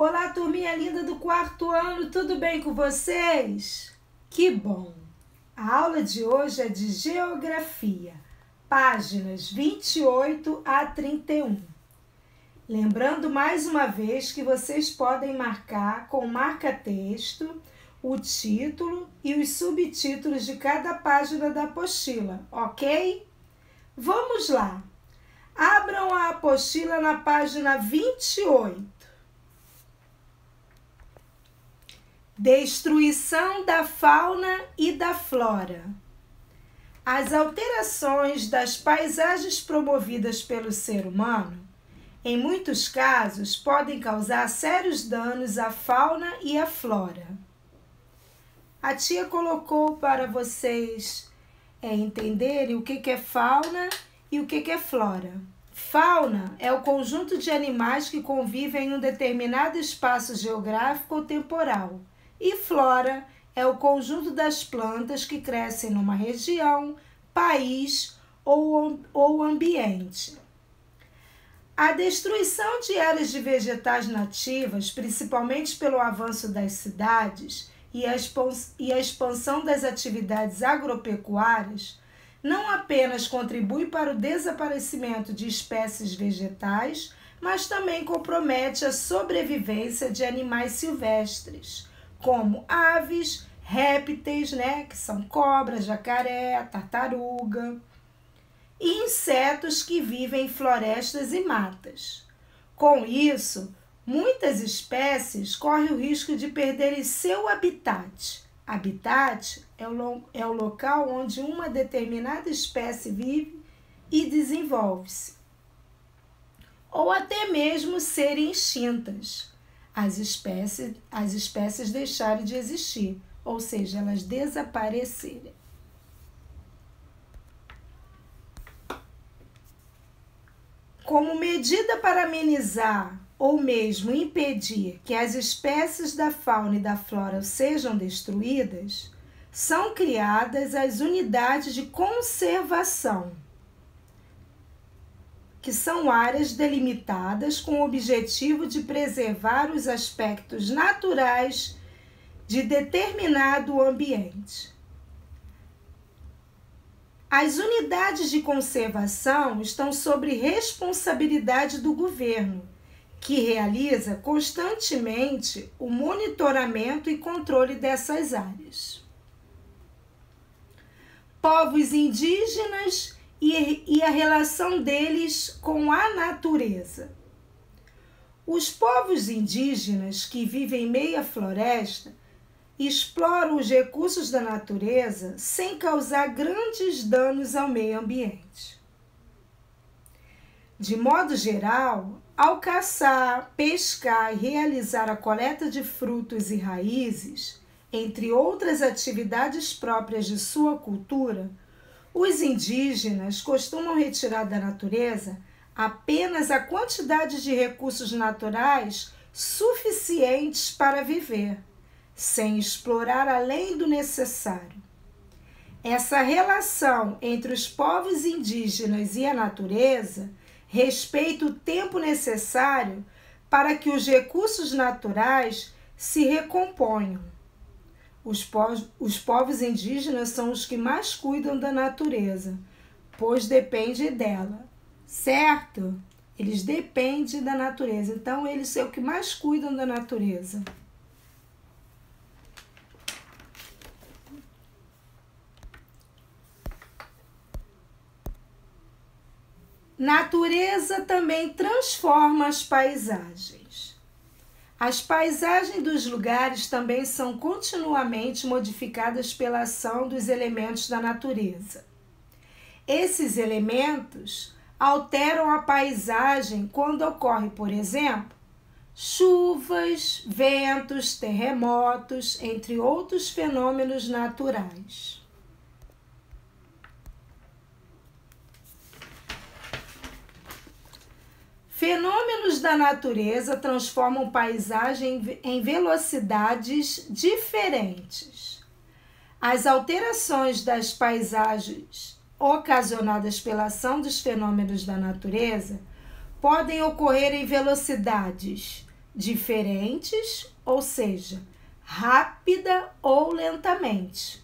Olá, turminha linda do quarto ano, tudo bem com vocês? Que bom! A aula de hoje é de Geografia, páginas 28 a 31. Lembrando mais uma vez que vocês podem marcar com marca-texto o título e os subtítulos de cada página da apostila, ok? Vamos lá! Abram a apostila na página 28. Destruição da fauna e da flora. As alterações das paisagens promovidas pelo ser humano, em muitos casos, podem causar sérios danos à fauna e à flora. A tia colocou para vocês entenderem o que é fauna e o que é flora. Fauna é o conjunto de animais que convivem em um determinado espaço geográfico ou temporal. E flora é o conjunto das plantas que crescem numa região, país ou ambiente. A destruição de áreas de vegetais nativas, principalmente pelo avanço das cidades e a expansão das atividades agropecuárias, não apenas contribui para o desaparecimento de espécies vegetais, mas também compromete a sobrevivência de animais silvestres, como aves, répteis, que são cobras, jacaré, tartaruga, e insetos que vivem em florestas e matas. Com isso, muitas espécies correm o risco de perderem seu habitat. Habitat é o local onde uma determinada espécie vive e desenvolve-se, ou até mesmo serem extintas. As espécies deixarem de existir, ou seja, elas desaparecerem. Como medida para amenizar ou mesmo impedir que as espécies da fauna e da flora sejam destruídas, são criadas as unidades de conservação, que são áreas delimitadas com o objetivo de preservar os aspectos naturais de determinado ambiente. As unidades de conservação estão sob responsabilidade do governo, que realiza constantemente o monitoramento e controle dessas áreas. Povos indígenas e a relação deles com a natureza. Os povos indígenas que vivem em meio à floresta exploram os recursos da natureza sem causar grandes danos ao meio ambiente. De modo geral, ao caçar, pescar e realizar a coleta de frutos e raízes, entre outras atividades próprias de sua cultura, os indígenas costumam retirar da natureza apenas a quantidade de recursos naturais suficientes para viver, sem explorar além do necessário. Essa relação entre os povos indígenas e a natureza respeita o tempo necessário para que os recursos naturais se recomponham. Os povos indígenas são os que mais cuidam da natureza, pois dependem dela, certo? Eles dependem da natureza, então eles são os que mais cuidam da natureza. Natureza também transforma as paisagens. As paisagens dos lugares também são continuamente modificadas pela ação dos elementos da natureza. Esses elementos alteram a paisagem quando ocorre, por exemplo, chuvas, ventos, terremotos, entre outros fenômenos naturais. Fenômenos da natureza transformam paisagem em velocidades diferentes. As alterações das paisagens ocasionadas pela ação dos fenômenos da natureza podem ocorrer em velocidades diferentes, ou seja, rápida ou lentamente.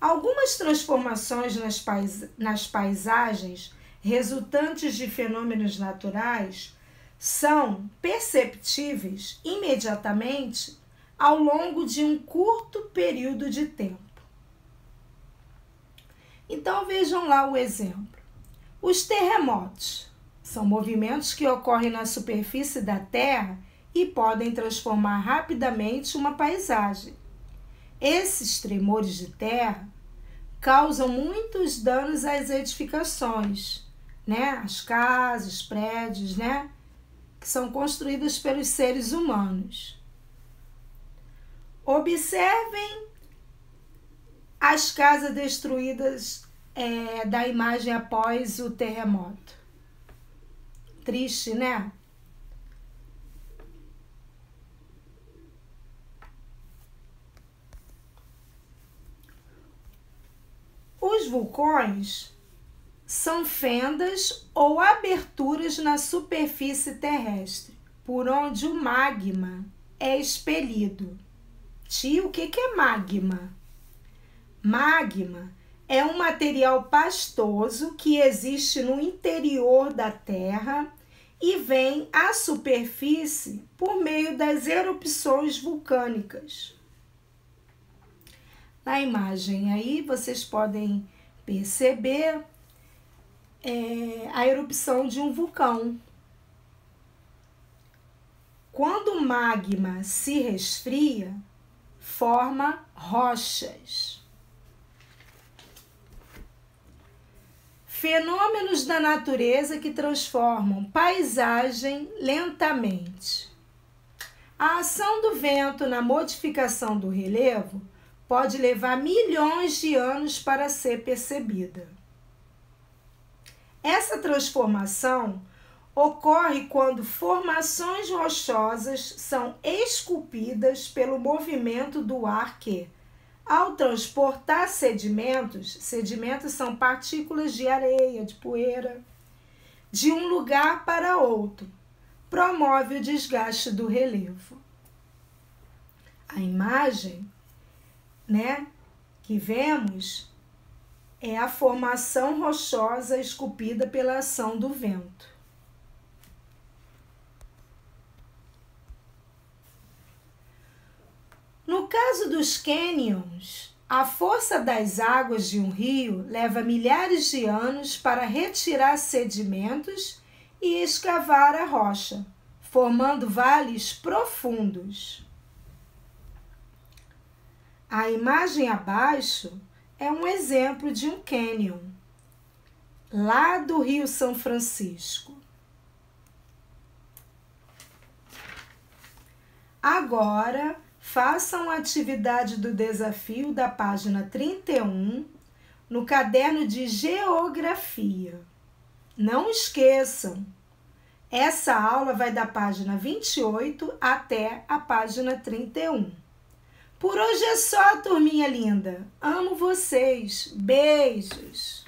Algumas transformações nas paisagens resultantes de fenômenos naturais são perceptíveis imediatamente ao longo de um curto período de tempo. Então vejam lá o exemplo. Os terremotos são movimentos que ocorrem na superfície da Terra e podem transformar rapidamente uma paisagem. Esses tremores de terra causam muitos danos às edificações, as casas, prédios, que são construídos pelos seres humanos. Observem as casas destruídas da imagem após o terremoto. Triste, né? Os vulcões são fendas ou aberturas na superfície terrestre, por onde o magma é expelido. Tio, o que é magma? Magma é um material pastoso que existe no interior da Terra e vem à superfície por meio das erupções vulcânicas. Na imagem aí vocês podem perceber a erupção de um vulcão. Quando o magma se resfria, forma rochas. Fenômenos da natureza que transformam paisagem lentamente. A ação do vento na modificação do relevo pode levar milhões de anos para ser percebida. Essa transformação ocorre quando formações rochosas são esculpidas pelo movimento do ar que, ao transportar sedimentos são partículas de areia, de poeira, de um lugar para outro, promove o desgaste do relevo. A imagem, que vemos é a formação rochosa esculpida pela ação do vento. No caso dos cânions, a força das águas de um rio leva milhares de anos para retirar sedimentos e escavar a rocha, formando vales profundos. A imagem abaixo é um exemplo de um cânion, lá do Rio São Francisco. Agora, façam a atividade do desafio da página 31 no caderno de Geografia. Não esqueçam, essa aula vai da página 28 até a página 31. Por hoje é só, turminha linda. Amo vocês. Beijos.